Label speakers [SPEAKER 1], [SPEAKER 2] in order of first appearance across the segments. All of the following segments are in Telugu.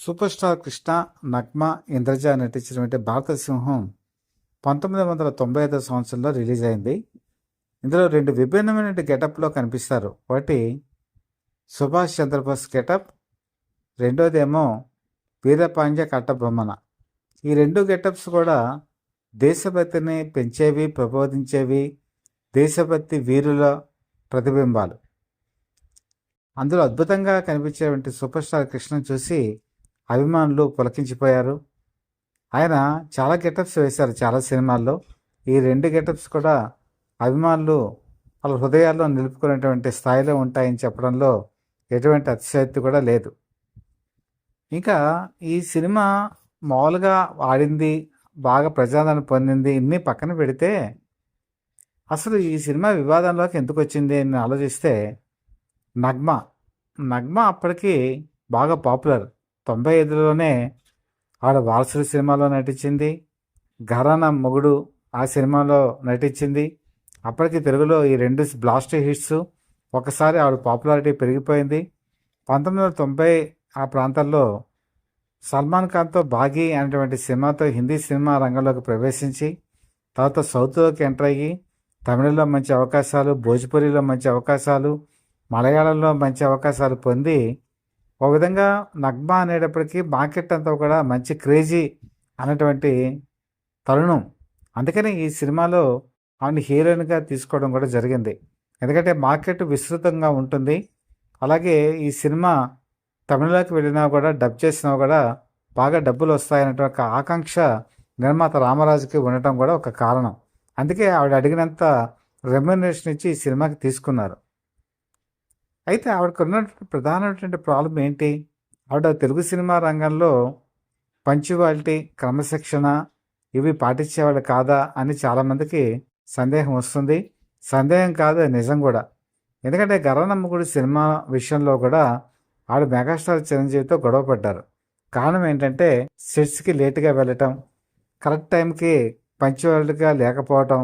[SPEAKER 1] సూపర్ స్టార్ కృష్ణ, నగ్మ, ఇంద్రజ నటించినటువంటి భారత సింహం 1995 సంవత్సరంలో రిలీజ్ అయింది. ఇందులో రెండు విభిన్నమైన గెటప్లో కనిపిస్తారు. ఒకటి సుభాష్ చంద్రబోస్ గెటప్, రెండోదేమో వీరపాండ్య కట్టబొమ్మన. ఈ రెండు గెటప్స్ కూడా దేశభక్తిని పెంచేవి, ప్రబోధించేవి, దేశభక్తి వీరుల ప్రతిబింబాలు. అందులో అద్భుతంగా కనిపించేటువంటి సూపర్ స్టార్ కృష్ణను చూసి అభిమానులు పులకించిపోయారు. ఆయన చాలా గెటప్స్ వేశారు చాలా సినిమాల్లో. ఈ రెండు గెటప్స్ కూడా అభిమానులు వాళ్ళ హృదయాల్లో నిలుపుకునేటువంటి స్థాయిలో ఉంటాయని చెప్పడంలో ఎటువంటి అతిశయోక్తి కూడా లేదు. ఇంకా ఈ సినిమా మామూలుగా ఆడింది, బాగా ప్రజాదరణ పొందింది, ఇన్ని పక్కన పెడితే అసలు ఈ సినిమా వివాదంలోకి ఎందుకు వచ్చింది అని ఆలోచిస్తే నగ్మ అప్పటికి బాగా పాపులర్. 95లోనే ఆవిడ వారసుడు సినిమాలో నటించింది, ఘరానా మొగుడు ఆ సినిమాలో నటించింది. అప్పటికి తెలుగులో ఈ రెండు బ్లాస్ట్ హిట్స్. ఒకసారి ఆవిడ పాపులారిటీ పెరిగిపోయింది. 1990 ఆ ప్రాంతాల్లో సల్మాన్ ఖాన్తో బాగీ అనేటువంటి సినిమాతో హిందీ సినిమా రంగంలోకి ప్రవేశించి తర్వాత సౌత్లోకి ఎంటర్ అయ్యి తమిళంలో మంచి అవకాశాలు, భోజ్పురిలో మంచి అవకాశాలు, మలయాళంలో మంచి అవకాశాలు పొంది ఒక విధంగా నగ్మ అనేటప్పటికీ మార్కెట్ అంతా కూడా మంచి క్రేజీ అనేటువంటి తరుణం. అందుకని ఈ సినిమాలో ఆవిడ హీరోయిన్గా తీసుకోవడం కూడా జరిగింది. ఎందుకంటే మార్కెట్ విస్తృతంగా ఉంటుంది. అలాగే ఈ సినిమా తమిళలోకి వెళ్ళినా కూడా, డబ్ చేసినా కూడా బాగా డబ్బులు వస్తాయనేటువంటి ఆకాంక్ష నిర్మాత రామరాజుకి ఉండటం కూడా ఒక కారణం. అందుకే ఆవిడ అడిగినంత రెమ్యునరేషన్ ఇచ్చి ఈ సినిమాకి తీసుకున్నారు. అయితే ఆవిడకు ఉన్నటువంటి ప్రధానమైనటువంటి ప్రాబ్లం ఏంటి? ఆవిడ తెలుగు సినిమా రంగంలో పంక్చువాలిటీ, క్రమశిక్షణ ఇవి పాటించేవాడు కాదా అని చాలామందికి సందేహం వస్తుంది. సందేహం కాదు, నిజం కూడా. ఎందుకంటే గర్రనమ్మగుడి సినిమా విషయంలో కూడా ఆవిడ మెగాస్టార్ చిరంజీవితో గొడవ పడ్డారు. కారణం ఏంటంటే సెట్స్కి లేటుగా వెళ్ళటం, కరెక్ట్ టైంకి పంక్చువాలిటీగా లేకపోవటం,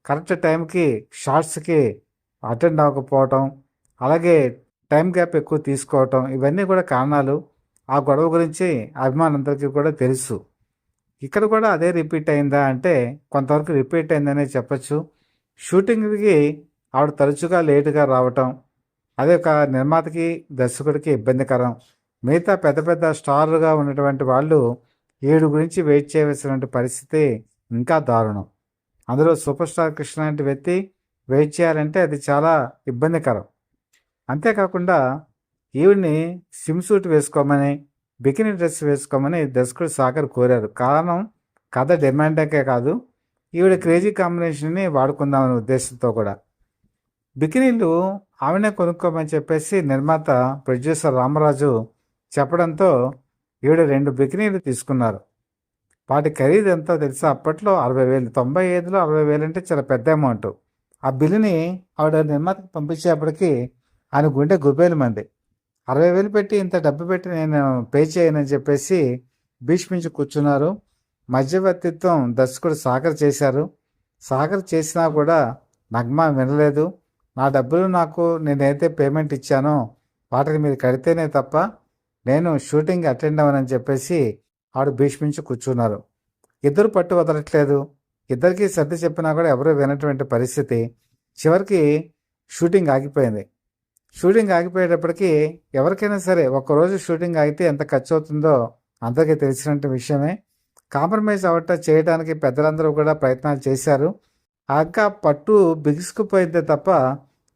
[SPEAKER 1] కరెక్ట్ టైంకి షార్ట్స్కి అటెండ్ అవ్వకపోవటం, అలాగే టైం గ్యాప్ ఎక్కువ తీసుకోవటం, ఇవన్నీ కూడా కారణాలు. ఆ గొడవ గురించి అభిమానులందరికీ కూడా తెలుసు. ఇక్కడ కూడా అదే రిపీట్ అయిందా అంటే కొంతవరకు రిపీట్ అయిందనే చెప్పచ్చు. షూటింగ్కి ఆవిడ తరచుగా లేటుగా రావటం, అదే ఒక నిర్మాతకి, దర్శకుడికి ఇబ్బందికరం. మిగతా పెద్ద పెద్ద స్టార్లుగా ఉన్నటువంటి వాళ్ళు 7 గురించి వెయిట్ చేయవలసినటువంటి పరిస్థితి ఇంకా దారుణం. అందులో సూపర్ స్టార్ కృష్ణ లాంటి వ్యక్తి వెయిట్ చేయాలంటే అది చాలా ఇబ్బందికరం. అంతేకాకుండా ఈవిడ్ని స్విమ్ సూట్ వేసుకోమని, బికినీ డ్రెస్ వేసుకోమని దర్శకుడు సాగర్ కోరారు. కారణం కథ డిమాండ్కే కాదు, ఈవిడ క్రేజీ కాంబినేషన్ని వాడుకుందామనే ఉద్దేశంతో కూడా. బికినీలు ఆమెనే కొనుక్కోమని చెప్పేసి నిర్మాత, ప్రొడ్యూసర్ రామరాజు చెప్పడంతో ఈవిడ 2 బికినీలు తీసుకున్నారు. వాటి ఖరీదు ఎంతో తెలుసా? అప్పట్లో 60,000. 95లో 60,000 అంటే చాలా పెద్ద అమౌంట్. ఆ బిల్లుని ఆవిడ నిర్మాతకి పంపించేప్పటికి ఆయన గుండె గుబేలు మంది. 60,000 పెట్టి ఇంత డబ్బు పెట్టి నేను పే చేయనని చెప్పేసి భీష్మించి కూర్చున్నారు. మధ్యవర్తిత్వం దర్శకుడు సాగర్ చేశారు. సాగర్ చేసినా కూడా నగ్మ వినలేదు. నా డబ్బులు నేనైతే పేమెంట్ ఇచ్చానో వాటిని మీరు కడితేనే తప్ప నేను షూటింగ్ అటెండ్ అవ్వనని చెప్పేసి ఆవిడ భీష్మించి కూర్చున్నారు. ఇద్దరు పట్టు వదలట్లేదు. ఇద్దరికి సర్ది చెప్పినా కూడా ఎవరూ వినటువంటి పరిస్థితి. చివరికి షూటింగ్ ఆగిపోయింది. షూటింగ్ ఆగిపోయేటప్పటికీ ఎవరికైనా సరే ఒక్కరోజు షూటింగ్ ఆగితే ఎంత ఖర్చు అవుతుందో అందరికీ తెలిసినట్టు విషయమే. కాంప్రమైజ్ చేయడానికి పెద్దలందరూ కూడా ప్రయత్నాలు చేశారు. ఇంకా పట్టు బిగుసుకుపోయిందే తప్ప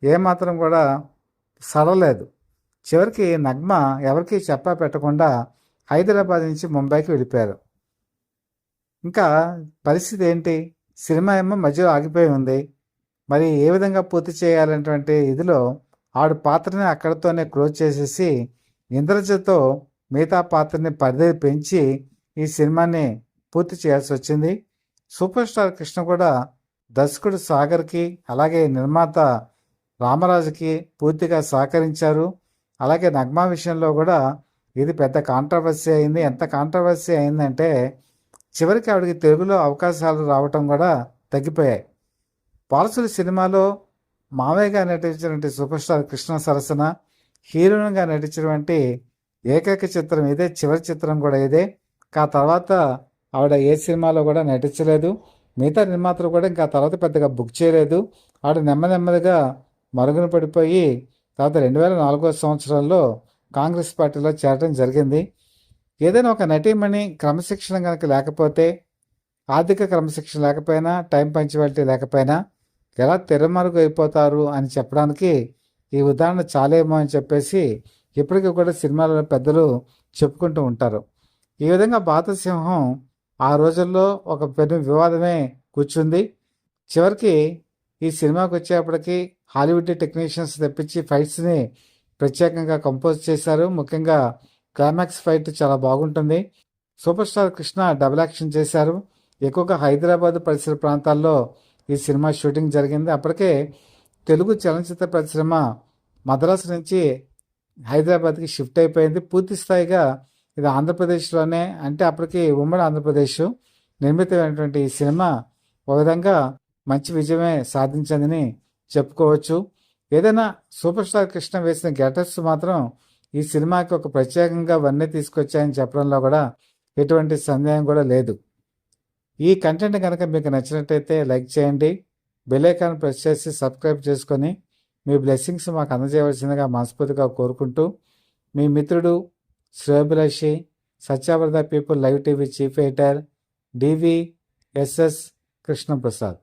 [SPEAKER 1] ఏమాత్రం కూడా సరలేదు. చివరికి నగ్మ ఎవరికి చెప్పా పెట్టకుండా హైదరాబాద్ నుంచి ముంబైకి వెళ్ళిపోయారు. ఇంకా పరిస్థితి ఏంటి? సినిమా ఏమో మధ్యలో ఆగిపోయి ఉంది. మరి ఏ విధంగా పూర్తి చేయాలనేటువంటి ఇదిలో ఆవిడ పాత్రని అక్కడితోనే క్లోజ్ చేసేసి ఇంద్రజతో మిగతా పాత్రని పరిధి పెంచి ఈ సినిమాని పూర్తి చేయాల్సి వచ్చింది. సూపర్ స్టార్ కృష్ణ కూడా దర్శకుడు సాగర్కి, అలాగే నిర్మాత రామరాజుకి పూర్తిగా సహకరించారు. అలాగే నగ్మ విషయంలో కూడా ఇది పెద్ద కాంట్రవర్సీ అయింది. ఎంత కాంట్రవర్సీ అయిందంటే చివరికి ఆవిడకి తెలుగులో అవకాశాలు రావటం కూడా తగ్గిపోయాయి. వారసుడు సినిమాలో మామయ్యగా నటించినటువంటి సూపర్ స్టార్ కృష్ణ సరసన హీరోయిన్గా నటించినటువంటి ఏకైక చిత్రం ఇదే, చివరి చిత్రం కూడా ఇదే. ఆ తర్వాత ఆవిడ ఏ సినిమాలో కూడా నటించలేదు. మిగతా నిర్మాతలు కూడా ఇంకా తర్వాత పెద్దగా బుక్ చేయలేదు. ఆవిడ నెమ్మదిగా మరుగున పడిపోయి తర్వాత 2004 సంవత్సరంలో కాంగ్రెస్ పార్టీలో చేరడం జరిగింది. ఏదైనా ఒక నటీమణి క్రమశిక్షణ కనుక లేకపోతే, ఆర్థిక క్రమశిక్షణ లేకపోయినా, టైం పంక్చువాలిటీ లేకపోయినా ఎలా తెరమరుగు అయిపోతారు అని చెప్పడానికి ఈ ఉదాహరణ చాలేమో అని చెప్పేసి ఇప్పటికీ కూడా సినిమాలలో పెద్దలు చెప్పుకుంటూ ఉంటారు. ఈ విధంగా బాతసింహం ఆ రోజుల్లో ఒక పెద్ద వివాదమే కూర్చుంది. చివరికి ఈ సినిమాకి వచ్చేప్పటికి హాలీవుడ్ టెక్నీషియన్స్ తెప్పించి ఫైట్స్ని ప్రత్యేకంగా కంపోజ్ చేశారు. ముఖ్యంగా క్లైమాక్స్ ఫైట్ చాలా బాగుంటుంది. Super star Krishna double action చేశారు. ఎక్కువగా హైదరాబాద్ పరిసర ప్రాంతాల్లో ఈ సినిమా షూటింగ్ జరిగింది. అప్పటికే తెలుగు చలనచిత్ర పరిశ్రమ మద్రాసు నుంచి హైదరాబాద్కి షిఫ్ట్ అయిపోయింది. పూర్తి స్థాయిగా ఇది ఆంధ్రప్రదేశ్లోనే, అంటే అప్పటికి ఉమ్మడి ఆంధ్రప్రదేశ్ నిర్మితమైనటువంటి ఈ సినిమా ఒక విధంగా మంచి విజయమే సాధించిందని చెప్పుకోవచ్చు. ఏదైనా సూపర్ స్టార్ కృష్ణ వేసిన గెటప్స్ మాత్రం ఈ సినిమాకి ఒక ప్రత్యేకంగా వన్నీ తీసుకొచ్చాయని చెప్పడంలో కూడా ఎటువంటి సందేహం కూడా లేదు. ఈ కంటెంట్ కనుక మీకు నచ్చినట్టయితే లైక్ చేయండి, బెల్ ఐకాన్ ప్రెస్ చేసి సబ్స్క్రైబ్ చేసుకొని మీ బ్లెస్సింగ్స్ మాకు అందజేయవలసిందిగా మనస్ఫూర్తిగా కోరుకుంటూ, మీ మిత్రుడు శ్రేయోభిలాషి, Satyavrata people live TV chief editor, DVSS Krishnaprasad.